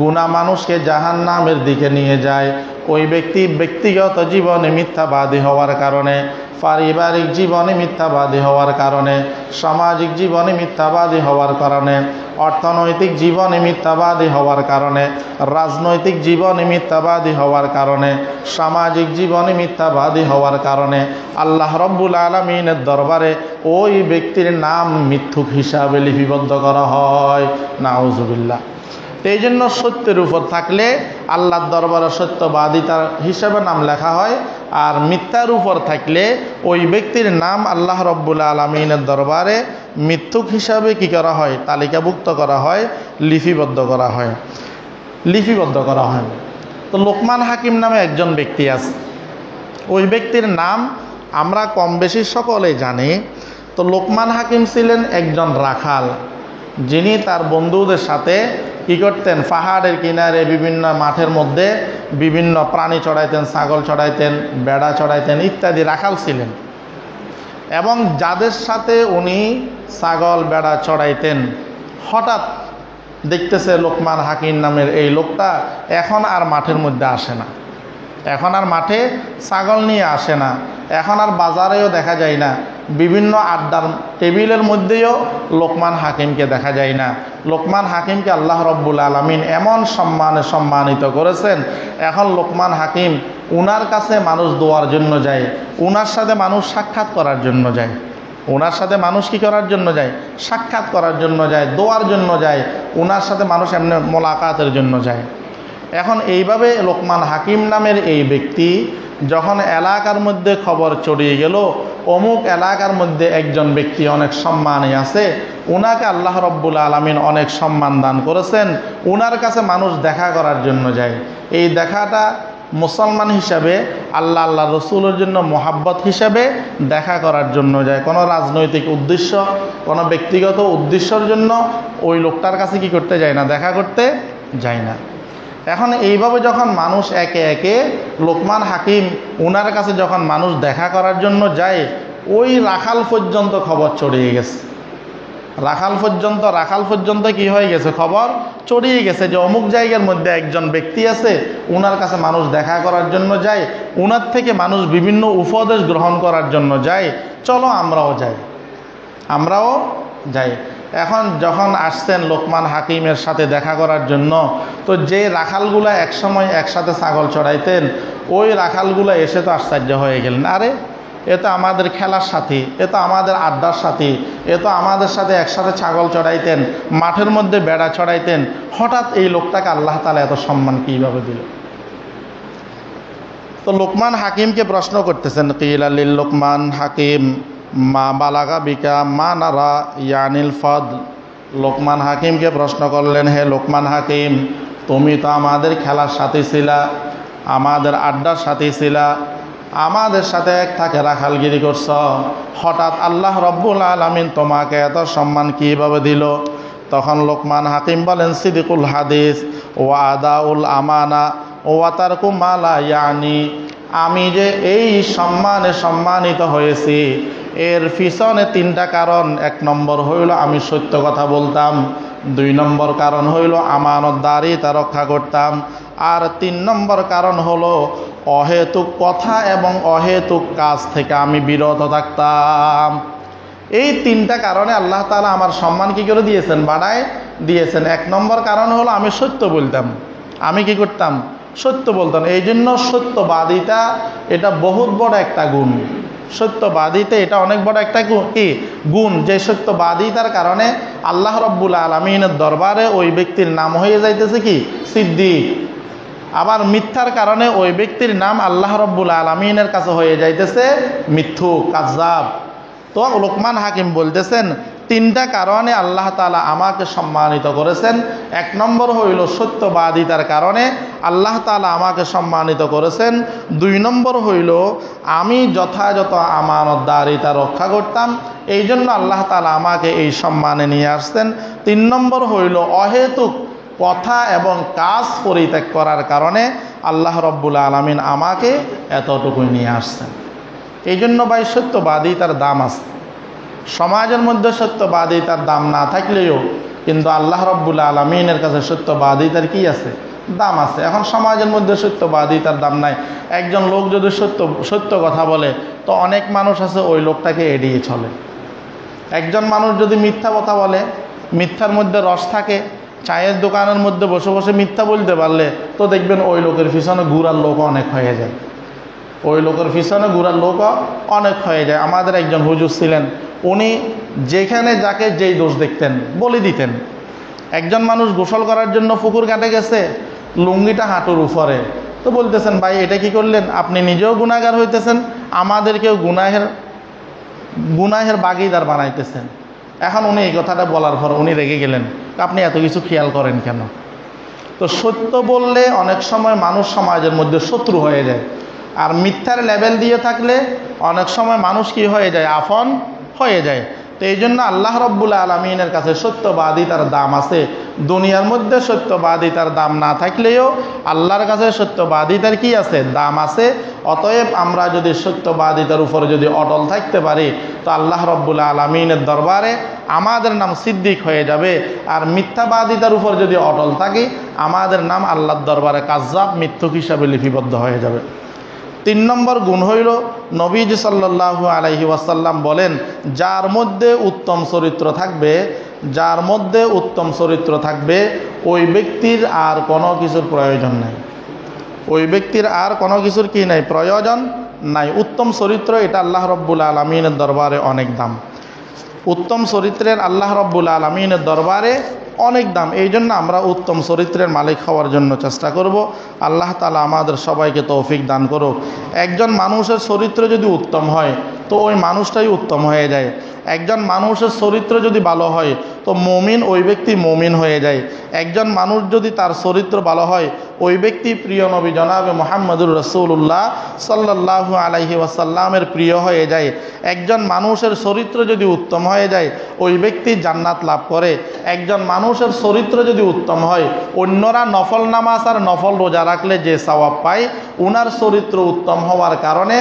গুনাহ মানুষকে জাহান্নামের দিকে নিয়ে যায়। ওই ব্যক্তি ব্যক্তিগত জীবনে মিথ্যাবাদী হওয়ার কারণে, পারিবারিক জীবনে মিথ্যাবাদী হওয়ার কারণে, সামাজিক জীবনে মিথ্যাবাদী হওয়ার কারণে, অর্থনৈতিক জীবনে মিথ্যাবাদী হওয়ার কারণে, রাজনৈতিক জীবনে মিথ্যাবাদী হওয়ার কারণে, সামাজিক জীবনে মিথ্যাবাদী হওয়ার কারণে আল্লাহ রাব্বুল আলামিনের দরবারে ওই ব্যক্তির নাম মিথ্যুক হিসাবে লিপিবদ্ধ করা হয়। নাউজুবিল্লাহ। এই জন্য সত্যের উপর থাকলে আল্লাহর দরবারে সত্যবাদিতার হিসাবে নাম লেখা হয়, আর মিথ্যার উপর থাকলে ওই ব্যক্তির নাম আল্লাহ রাব্বুল আলামিনের দরবারে মিথ্যুক হিসাবে কি করা হয়? তালিকাভুক্ত করা হয়, লিপিবদ্ধ করা হয়। তো লোকমান হাকিম নামে একজন ব্যক্তি আছে, ওই ব্যক্তির নাম আমরা কম বেশি সকলেই জানি। তো লোকমান হাকিম ছিলেন একজন রাখাল, যিনি তার বন্ধুদের সাথে কি করতেন, পাহাড়ের কিনারে বিভিন্ন মাঠের মধ্যে বিভিন্ন প্রাণী চড়াইতেন, ছাগল চড়াইতেন, বেড়া চড়াইতেন ইত্যাদি রাখাল ছিলেন। এবং যাদের সাথে উনি ছাগল বেড়া চড়াইতেন, হঠাৎ দেখতেছে লোকমান হাকিম নামের এই লোকটা এখন আর মাঠের মধ্যে আসে না, এখন আর মাঠে ছাগল নিয়ে আসে না, এখন আর বাজারেও দেখা যায় না, বিভিন্ন আড্ডার টেবিলের মধ্যেও লোকমান হাকিমকে দেখা যায় না। লোকমান হাকিমকে আল্লাহ রব্বুল আলামিন এমন সম্মানে সম্মানিত করেছেন, এখন লোকমান হাকিম উনার কাছে মানুষ দোয়ার জন্য যায়, উনার সাথে মানুষ সাক্ষাৎ করার জন্য যায়, ওনার সাথে মানুষ কি করার জন্য যায়, সাক্ষাৎ করার জন্য যায়, দোয়ার জন্য যায়, ওনার সাথে মানুষ এমনি মোলাকাতের জন্য যায়। এখন এইভাবে লোকমান হাকিম নামের এই ব্যক্তি যখন এলাকার মধ্যে খবর ছড়িয়ে গেল অমুক এলাকার মধ্যে একজন ব্যক্তি অনেক সম্মানে আছে, ওনাকে আল্লাহ রব্বুল আলামিন অনেক সম্মান দান করেছেন, ওনার কাছে মানুষ দেখা করার জন্য যায়। এই দেখাটা মুসলমান হিসাবে আল্লাহ আল্লাহ রসুলের জন্য মোহাব্বত হিসাবে দেখা করার জন্য যায়, কোনো রাজনৈতিক উদ্দেশ্য, কোনো ব্যক্তিগত উদ্দেশ্যের জন্য ওই লোকটার কাছে কি করতে যায় না, দেখা করতে যায় না। এখন এইভাবে যখন মানুষ একে একে লোকমান হাকিম ওনার কাছে যখন মানুষ দেখা করার জন্য যায়, ওই রাখাল পর্যন্ত খবর ছড়িয়ে গেছে, রাখাল পর্যন্ত কি হয়ে গেছে, খবর ছড়িয়ে গেছে যে অমুক জায়গার মধ্যে একজন ব্যক্তি আছে, ওনার কাছে মানুষ দেখা করার জন্য যায়, ওনার থেকে মানুষ বিভিন্ন উপদেশ গ্রহণ করার জন্য যায়, চলো আমরাও যাই। এখন যখন আসছেন লোকমান হাকিমের সাথে দেখা করার জন্য, তো যে রাখালগুলা একসময় একসাথে ছাগল চড়াইতেন, ওই রাখালগুলা এসে তো আশ্চর্য হয়ে গেলেন, আরে এ তো আমাদের খেলার সাথী, এ তো আমাদের আড্ডার সাথী, এ তো আমাদের সাথে একসাথে ছাগল চড়াইতেন, মাঠের মধ্যে বেড়া চড়াইতেন, হঠাৎ এই লোকটাকে আল্লাহ তাআলা এত সম্মান কীভাবে দিল? তো লোকমান হাকিমকে প্রশ্ন করতেছেন, কিলা লিল লোকমান হাকিম মা বালাগা বিকা মা নারা ইয়ানিল ফদল। লোকমান হাকিমকে প্রশ্ন করলেন, হে লোকমান হাকিম, তুমি তো আমাদের খেলার সাথী ছিলা, আমাদের আড্ডার সাথী ছিলা, আমাদের সাথে এক থাকে রাখালগিরি করছ, হঠাৎ আল্লাহ রব্বুল আলামিন তোমাকে এত সম্মান কীভাবে দিল? তখন লোকমান হাকিম বলেন, সিদিকুল হাদিস ওয়া আদাউল আমানা ওয়া তারকু মা লা ইয়ানি। আমি যে এই সম্মানে সম্মানিত হয়েছি এর পিছনে তিনটা কারণ। এক নম্বর হইল আমি সত্য কথা বলতাম, দুই নম্বর কারণ হইল আমানতদারিতা রক্ষা করতাম, আর তিন নম্বর কারণ হলো অহেতুক কথা এবং অহেতুক কাজ থেকে আমি বিরত থাকতাম। এই তিনটা কারণে আল্লাহ তাআলা আমার সম্মান কি করে দিয়েছেন, বাড়ায় দিয়েছেন। এক নম্বর কারণ হলো আমি সত্য বলতাম, আমি কি করতাম, সত্য বলতাম। এই জন্য সত্যবাদিতা এটা বহুত বড় একটা গুণ, সত্যবাদিতা এটা অনেক বড় একটা কি গুণ, যে সত্যবাদিতার কারণে আল্লাহ রব্বুল আলামিনের দরবারে ওই ব্যক্তির নাম হয়ে যাইতেছে কি সিদ্দিক। আবার মিথ্যার কারণে ওই ব্যক্তির নাম আল্লাহ রব্বুল আলামিনের কাছে হয়ে যাইতেছে মিথ্যুক, কাযযাব। তো লোকমান হাকিম বলতেছেন তিনটা কারণে আল্লাহ তাআলা আমাকে সম্মানিত করেছেন। এক নম্বর হইল সত্যবাদিতার কারণে আল্লাহ তাআলা আমাকে সম্মানিত করেছেন। দুই নম্বর হইল আমি যথাযথ আমানতদারিতা রক্ষা করতাম, এই জন্য আল্লাহ তাআলা আমাকে এই সম্মানে নিয়ে আসছেন। তিন নম্বর হইল অহেতুক কথা এবং কাজ পরিত্যাগ করার কারণে আল্লাহ রব্বুল আলামিন আমাকে এতটুকুই নিয়ে আসছেন। এই জন্য ভাই সত্যবাদিতার দাম আছে। সমাজের মধ্যে সত্যবাদিতার দাম না থাকলেও কিন্তু আল্লাহ রব্বুল আলামিনের কাছে সত্যবাদিতার কি আছে, দাম আছে। এখন সমাজের মধ্যে সত্যবাদিতার দাম নাই। একজন লোক যদি সত্য কথা বলে তো অনেক মানুষ আছে ওই লোকটাকে এড়িয়ে চলে। একজন মানুষ যদি মিথ্যা কথা বলে, মিথ্যার মধ্যে রস থাকে, চায়ের দোকানের মধ্যে বসে বসে মিথ্যা বলতে পারলে তো দেখবেন ওই লোকের পিছনে ঘুরার লোক অনেক হয়ে যায়, ওই লোকের পিছনে ঘুরার লোক অনেক হয়ে যায়। আমাদের একজন হুজুর ছিলেন, উনি যেখানে যাকে যেই দোষ দেখতেন বলে দিতেন। একজন মানুষ গোসল করার জন্য পুকুর ঘাটে গেছে, লুঙ্গিটা হাঁটুর উপরে, তো বলতেছেন ভাই এটা কি করলেন, আপনি নিজেও গুনাহগার হইতেছেন, আমাদেরকেও গুনাহের বাগিদার বানাইতেছেন। এখন উনি এই কথাটা বলার পর উনি রেগে গেলেন, আপনি এত কিছু খেয়াল করেন কেন? তো সত্য বললে অনেক সময় মানুষ সমাজের মধ্যে শত্রু হয়ে যায়, আর মিথ্যার লেভেল দিয়ে থাকলে অনেক সময় মানুষ কি হয়ে যায়, আপন হয়ে যায়। তো এই জন্য আল্লাহ রব্বুল আলামিনের কাছে সত্যবাদিতার দাম আছে। দুনিয়ার মধ্যে সত্যবাদিতার দাম না থাকলেও আল্লাহর কাছে সত্যবাদিতার কি আছে? দাম আছে। অতএব আমরা যদি সত্যবাদিতার উপরে যদি অটল থাকতে পারি তো আল্লাহ রব্বুল আলামিনের দরবারে আমাদের নাম সিদ্দিক হয়ে যাবে। আর মিথ্যাবাদিতার উপর যদি অটল থাকি আমাদের নাম আল্লাহর দরবারে কাজ্জাব, মিথ্যুক হিসাবে লিপিবদ্ধ হয়ে যাবে। 3 নম্বর গুণ হইল নবীজি সাল্লাল্লাহু আলাইহি ওয়াসাল্লাম বলেন, যার মধ্যে উত্তম চরিত্র থাকবে, যার মধ্যে উত্তম চরিত্র থাকবে ওই ব্যক্তির আর কোনো কিছুর প্রয়োজন নাই। ওই ব্যক্তির আর কোনো কিছুর কি নাই? প্রয়োজন নাই। উত্তম চরিত্র এটা আল্লাহ রব্বুল আলামিনের দরবারে অনেক দাম। উত্তম চরিত্রের আল্লাহ রব্বুল আলামিনের দরবারে অনেক দাম। এই জন্য আমরা উত্তম চরিত্রের মালিক হওয়ার জন্য চেষ্টা করব। আল্লাহ তাআলা আমাদের সবাইকে তৌফিক দান করুক। একজন মানুষের চরিত্র যদি উত্তম হয় তো ওই মানুষটাই উত্তম হয়ে যায়। একজন মানুষের চরিত্র যদি ভালো হয় তো মুমিন, ওই ব্যক্তি মুমিন হয়ে যায়। একজন মানুষ যদি তার চরিত্র ভালো হয় ওই ব্যক্তি প্রিয় নবী জনাবে মুহাম্মদুর রাসূলুল্লাহ সাল্লাল্লাহু আলাইহি ওয়াসাল্লামের প্রিয় হয়ে যায়। একজন মানুষের চরিত্র যদি উত্তম হয়ে যায় ওই ব্যক্তি জান্নাত লাভ করে। একজন মানুষের চরিত্র যদি উত্তম হয়, অন্যরা নফল নামাজ আর নফল রোজা রাখলে যে সওয়াব পায়, উনার চরিত্র উত্তম হওয়ার কারণে,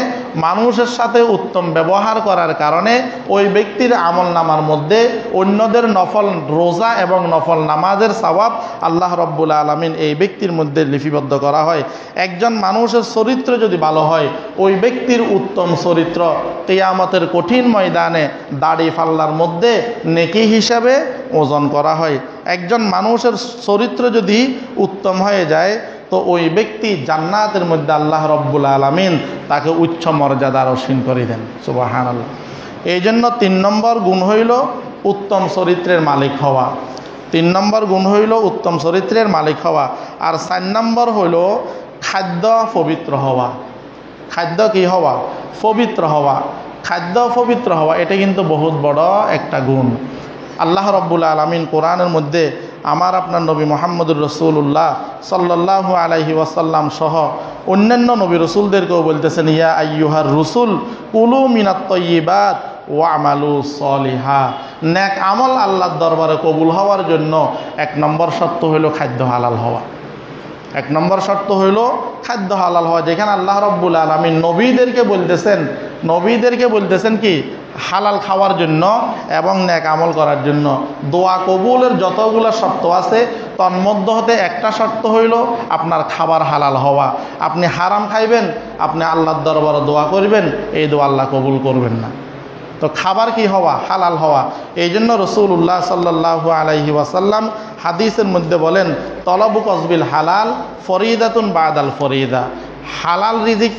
মানুষের সাথে উত্তম ব্যবহার করার কারণে ওই ব্যক্তির আমল নামার মধ্যে অন্যদের নফল রোজা এবং নফল নামাজের সওয়াব আল্লাহ রব্বুল আলামিন এই ব্যক্তির মধ্যে লিপিবদ্ধ করা হয়। একজন মানুষের চরিত্র যদি ভালো হয় ওই ব্যক্তির উত্তম চরিত্র কিয়ামতের কঠিন ময়দানে দাড়ি ফাল্লার মধ্যে নেকি হিসাবে ওজন করা হয়। একজন মানুষের চরিত্র যদি উত্তম হয়ে যায় তো ওই ব্যক্তি জান্নাতের মধ্যে আল্লাহ রব্বুল আলামিন তাকে উচ্চ মর্যাদার অসীন করে দেন। সুবহানাল্লাহ। এই জন্য 3 নম্বর গুণ হইল উত্তম চরিত্রের মালিক হওয়া। 3 নম্বর গুণ হইল উত্তম চরিত্রের মালিক হওয়া। আর 4 নম্বর হইল খাদ্য পবিত্র হওয়া। খাদ্য কি হওয়া? পবিত্র হওয়া। খাদ্য পবিত্র হওয়া এটা কিন্তু বহুত বড় একটা গুণ। আল্লাহ রব্বুল আলামিন কোরআনের মধ্যে আমার আপনার নবী মুহাম্মদুর রাসূলুল্লাহ সাল্লাল্লাহু আলাইহি ওয়াসাল্লাম সহ অন্যান্য নবী রসুলদেরকেও বলতেছেন, ইয়া আইয়ুহার রসুল কুলু মিনাত তাইয়্যিবাত ওয়া আমালু সলিহা। নেক আমল আল্লাহর দরবারে কবুল হওয়ার জন্য 1 নম্বর শর্ত হইল খাদ্য হালাল হওয়া। 1 নম্বর শর্ত হইল খাদ্য হালাল হওয়া। যেখানে আল্লাহ রব্বুল আলামিন নবীদেরকে বলতেছেন কি? হালাল খাওয়ার জন্য এবং নেক আমল করার জন্য। দোয়া কবুলের যতগুলো শর্ত আছে তন্মধ্য হতে একটা শর্ত হইল আপনার খাবার হালাল হওয়া। আপনি হারাম খাইবেন, আপনি আল্লাহর দরবারে দোয়া করবেন, এই দোয়া আল্লাহ কবুল করবেন না। তো খাবার কি হওয়া? হালাল হওয়া। এই জন্য রাসূলুল্লাহ সাল্লাল্লাহু আলাইহি ওয়াসাল্লাম হাদিসের মধ্যে বলেন, তলবু কসবিল হালাল ফরিদাতুন বাদাল ফরিদা। হালাল রিজিক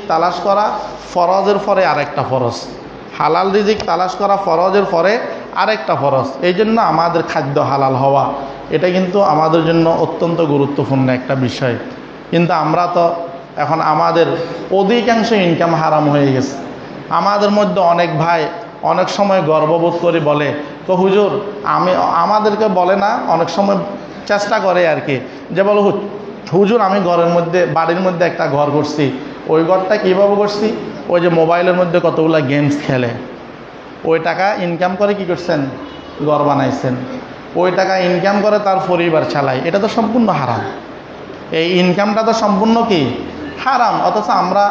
তালাশ করা ফরজের পরে আরেকটা ফরজ। হালাল রিজিক তালাশ করা ফরজের পরে আরেকটা ফরজ। এই জন্য আমাদের খাদ্য হালাল হওয়া এটা কিন্তু আমাদের জন্য অত্যন্ত গুরুত্বপূর্ণ একটা বিষয়। কিন্তু আমরা তো এখন আমাদের অধিকাংশ ইনকাম হারাম হয়ে গেছে। আমাদের মধ্যে অনেক ভাই অনেক সময় গর্ববোধ করে বলে, তো হুজুর আমাদেরকে বলে না, অনেক সময় চেষ্টা করে আর কি, যে বলো হুজুর আমি বাড়ির মধ্যে একটা ঘর করছি। ওই ঘরটা কীভাবে করছি? ওই যে মোবাইলের মধ্যে কতগুলো গেমস খেলে, ওই টাকা ইনকাম করে কি করছেন? ঘর বানাইছেন। ওই টাকা ইনকাম করে তার পরিবার চালায়। এটা তো সম্পূর্ণ হারাম। এই ইনকামটা তো সম্পূর্ণ কি? হারাম। অথচ আমরা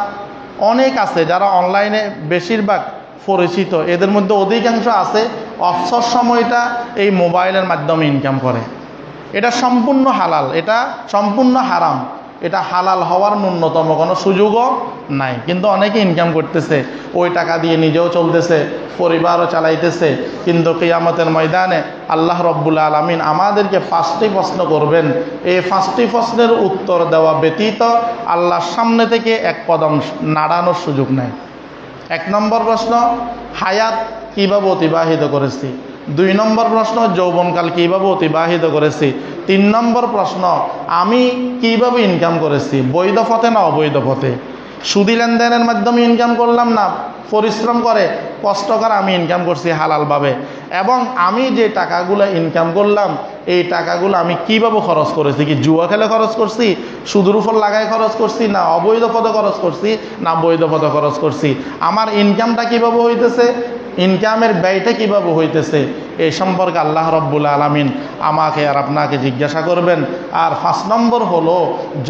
অনেক আছে যারা অনলাইনে বেশিরভাগ পরিচিত, এদের মধ্যে অধিকাংশ আছে অবসর সময়টা এই মোবাইলের মাধ্যমে ইনকাম করে। এটা সম্পূর্ণ হালাল, এটা সম্পূর্ণ হারাম। এটা হালাল হওয়ার ন্যূনতম কোনো সুযোগও নাই, কিন্তু অনেকে ইনকাম করতেছে, ওই টাকা দিয়ে নিজেও চলতেছে, পরিবারও চালাইতেছে। কিন্তু কিয়ামতের ময়দানে আল্লাহ রব্বুল আলামিন আমাদেরকে 5টি প্রশ্ন করবেন। এই 5টি প্রশ্নের উত্তর দেওয়া ব্যতীত আল্লাহর সামনে থেকে এক কদম নাড়ানোর সুযোগ নেই। 1 নম্বর প্রশ্ন, হায়াত কীভাবে অতিবাহিত করেছি। 2 নম্বর প্রশ্ন, যৌবনকাল কীভাবে অতিবাহিত করেছি। 3 নম্বর প্রশ্ন, আমি কিভাবে ইনকাম করেছি, বৈধ পথে না অবৈধ পথে। সুদি লেনদেনের মাধ্যমে ইনকাম করলাম না পরিশ্রম করে কষ্ট করে আমি ইনকাম করছি হালালভাবে, এবং আমি যে টাকাগুলো ইনকাম করলাম এই টাকাগুলো আমি কিভাবে খরচ করেছি, কি জুয়া খেলে খরচ করছি, সুদের উপর লাগায় খরচ করছি, না অবৈধ পথে খরচ করছি, না বৈধ পথে খরচ করছি। আমার ইনকামটা কিভাবে হইতেছে, ইনকামের ব্যয়টা কিভাবে হইতেছে, এই সম্পর্কে আল্লাহ রব্বুল আলামিন আমাকে আর আপনাকে জিজ্ঞাসা করবেন। আর 5 নম্বর হলো,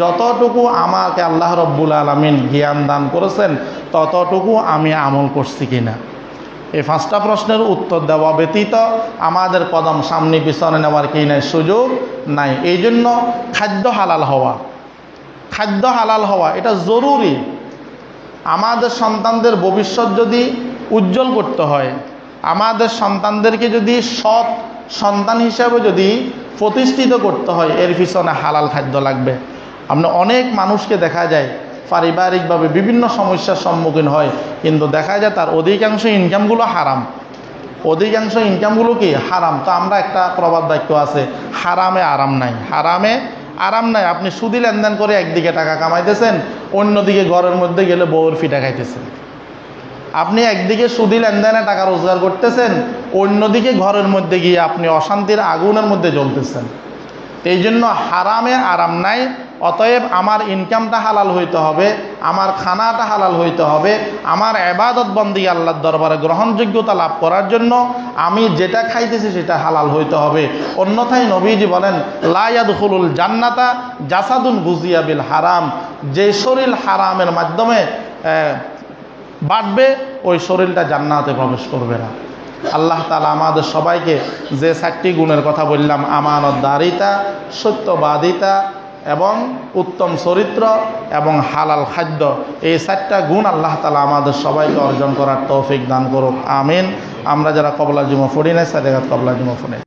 যতটুকু আমাকে আল্লাহ রব্বুল আলামিন জ্ঞান দান করেছেন ততটুকু আমি আমল করছি কিনা। এই 5টা প্রশ্নের উত্তর দেওয়া ব্যতীত আমাদের কদম সামনে পিছনে নেওয়ার কি নাই, সুযোগ নাই। এই জন্য খাদ্য হালাল হওয়া এটা জরুরি। আমাদের সন্তানদের ভবিষ্যৎ যদি উজ্জ্বল করতে হয়, আমাদের সন্তানদেরকে যদি সৎ সন্তান হিসাবে যদি প্রতিষ্ঠিত করতে হয়, এর পিছনে হালাল খাদ্য লাগবে। আমরা অনেক মানুষকে দেখা যায় পারিবারিকভাবে বিভিন্ন সমস্যার সম্মুখীন হয়, কিন্তু দেখা যায় তার অধিকাংশ ইনকামগুলো হারাম। অধিকাংশ ইনকামগুলো কি হারাম। তো আমরা একটা প্রবাদ বাক্য আছে, হারামে আরাম নাই। হারামে আরাম নাই। আপনি সুদি লেনদেন করে একদিকে টাকা কামাইতেছেন, অন্যদিকে ঘরের মধ্যে গেলে বউর ফিটা খাইতেছেন। আপনি একদিকে সুদি লেনদেনে টাকা রোজগার করতেছেন, অন্যদিকে ঘরের মধ্যে গিয়ে আপনি অশান্তির আগুনের মধ্যে জ্বলতেছেন। এই জন্য হারামে আরাম নাই। অতএব আমার ইনকামটা হালাল হইতে হবে, আমার খানাটা হালাল হইতে হবে। আমার ইবাদত বন্দি আল্লাহর দরবারে গ্রহণযোগ্যতা লাভ করার জন্য আমি যেটা খাইতেছি সেটা হালাল হইতে হবে। অন্যথায় নবীজি বলেন, লা ইয়াদখুলুল জান্নাতা জাসাদুন গুজিয়া বিল হারাম। যে শরীর হারামের মাধ্যমে বাড়বে, ওই শরীরটা জান্নাতে প্রবেশ করবে না। আল্লাহ তাআলা আমাদের সবাইকে যে 4টি গুণের কথা বললাম, আমানতদারিতা, সত্যবাদিতা এবং উত্তম চরিত্র এবং হালাল খাদ্য, এই 4টা গুণ আল্লাহ তাআলা আমাদের সবাইকে অর্জন করার তৌফিক দান করুক। আমিন। আমরা যারা কবলা জুমা পড়ি নাই, সাদেগাত কবলা জুমা পড়ি।